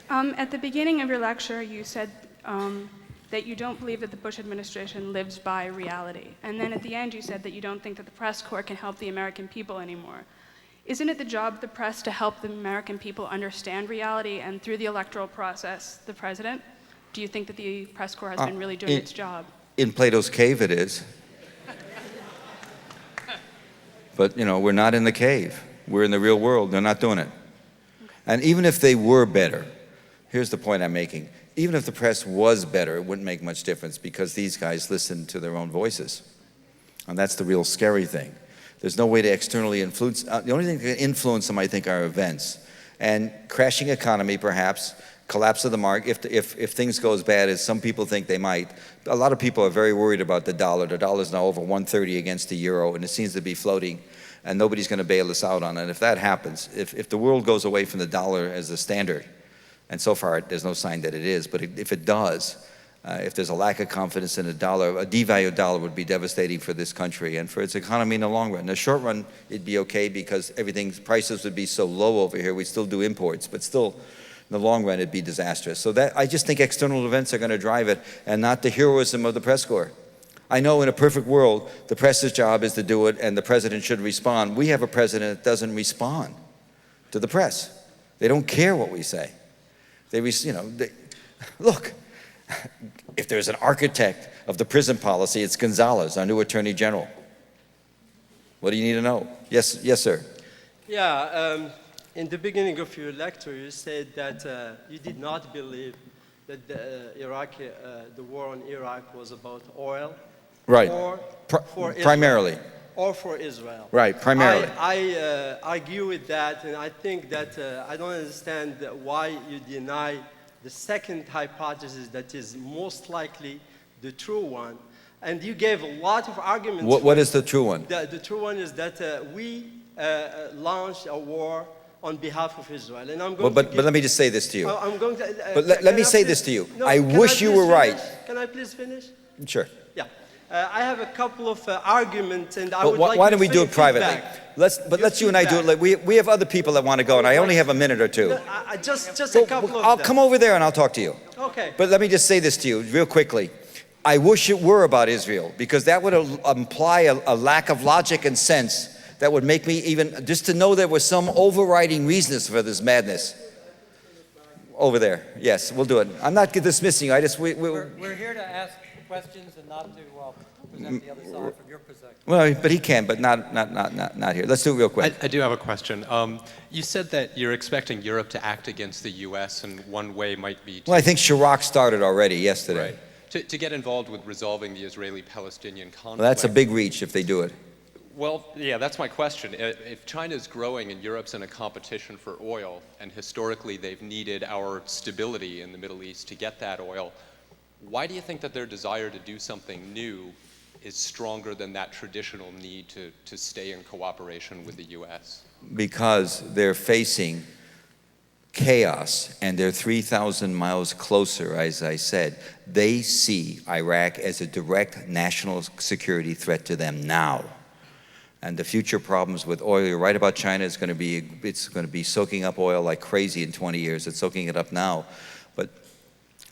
At the beginning of your lecture, you said that you don't believe that the Bush administration lives by reality. And then at the end, you said that you don't think that the press corps can help the American people anymore. Isn't it the job of the press to help the American people understand reality, and through the electoral process, the president? Do you think that the press corps has been really doing its job? In Plato's cave it is. But, you know, we're not in the cave. We're in the real world. They're not doing it. Okay. And even if they were better, here's the point I'm making. Even if the press was better, it wouldn't make much difference because these guys listen to their own voices. And that's the real scary thing. There's no way to externally influence. The only thing that can influence them, I think, are events. And crashing economy, perhaps, collapse of the market, if things go as bad as some people think they might. A lot of people are very worried about the dollar. The dollar's now over 130 against the euro, and it seems to be floating, and nobody's going to bail us out on it. If that happens, if the world goes away from the dollar as the standard, and so far there's no sign that it is, but if it does, if there's a lack of confidence in a dollar, a devalued dollar would be devastating for this country and for its economy in the long run. In the short run, it'd be okay because prices would be so low over here, we'd still do imports, but still, in the long run, it'd be disastrous. So I just think external events are going to drive it, and not the heroism of the press corps. I know in a perfect world, the press's job is to do it, and the president should respond. We have a president that doesn't respond to the press. They don't care what we say. Look, if there's an architect of the prison policy, it's Gonzalez, our new Attorney General. What do you need to know? Yes, sir. Yeah, in the beginning of your lecture, you said that you did not believe that the war on Iraq was about oil. Right. Or for primarily. Israel, or for Israel. Right, primarily. I argue with that, and I think that I don't understand why you deny the second hypothesis that is most likely the true one. And you gave a lot of arguments. What is the true one? The true one is that we launched a war on behalf of Israel. And I'm going but let me just say this to you. I'm going to, but let me say this to you. No, I wish you were right. Can I please finish? Sure. Yeah. I have a couple of arguments, and I would like why don't we do it privately? Let's you and I do it. We have other people that want to go, and I only have a minute or two. Just a couple of I'll them. come over there and I'll talk to you. Okay. But let me just say this to you real quickly. I wish it were about Israel, because that would imply a lack of logic and sense that would make me even, just to know there was some overriding reasons for this madness. Over there. Yes, we'll do it. I'm not dismissing you. We're here to ask questions and not to present the other side from your perspective. Well, but he can, but not here. Let's do it real quick. I do have a question. You said that you're expecting Europe to act against the U.S., and one way might be to... Well, I think Chirac started already yesterday. Right. To get involved with resolving the Israeli-Palestinian conflict. Well, that's a big reach if they do it. Well, yeah, that's my question. If China's growing and Europe's in a competition for oil, and historically they've needed our stability in the Middle East to get that oil, why do you think that their desire to do something new is stronger than that traditional need to stay in cooperation with the U.S.? Because they're facing chaos, and they're 3,000 miles closer, as I said. They see Iraq as a direct national security threat to them now. And the future problems with oil, you're right about China, it's going to be soaking up oil like crazy in 20 years. It's soaking it up now. But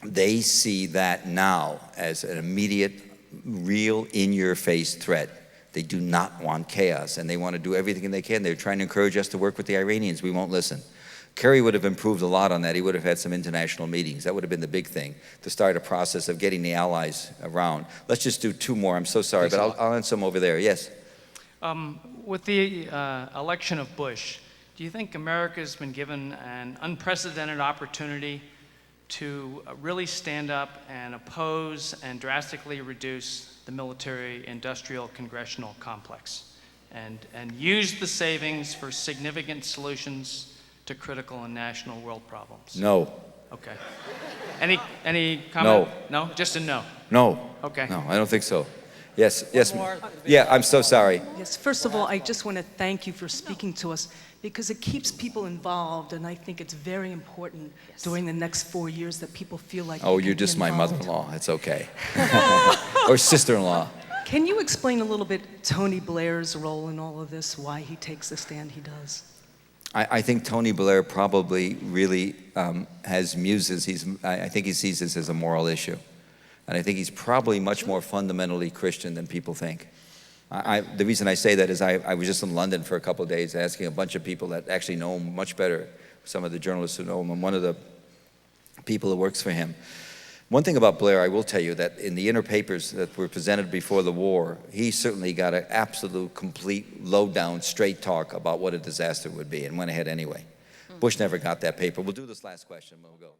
they see that now as an immediate, real, in-your-face threat. They do not want chaos, and they want to do everything they can. They're trying to encourage us to work with the Iranians. We won't listen. Kerry would have improved a lot on that. He would have had some international meetings. That would have been the big thing, to start a process of getting the allies around. Let's just do two more. I'm so sorry, but I'll answer them over there. Yes? With the election of Bush, do you think America's been given an unprecedented opportunity to really stand up and oppose and drastically reduce the military-industrial congressional complex and use the savings for significant solutions to critical and national world problems? No. Okay. Any comment? No. No? Just a no? No. Okay. No, I don't think so. Yes, yes. Yeah, I'm so sorry. Yes, first of all, I just want to thank you for speaking to us, because it keeps people involved, and I think it's very important during the next 4 years that people feel like Oh, you're just my mother-in-law. It's okay. Or sister-in-law. Can you explain a little bit Tony Blair's role in all of this, why he takes the stand he does? I think Tony Blair probably really has muses. I think he sees this as a moral issue. And I think he's probably much more fundamentally Christian than people think. The reason I say that is I was just in London for a couple of days asking a bunch of people that actually know him much better, some of the journalists who know him, and one of the people who works for him. One thing about Blair, I will tell you that in the inner papers that were presented before the war, he certainly got an absolute, complete, low-down, straight talk about what a disaster would be and went ahead anyway. Bush never got that paper. We'll do this last question, we'll go.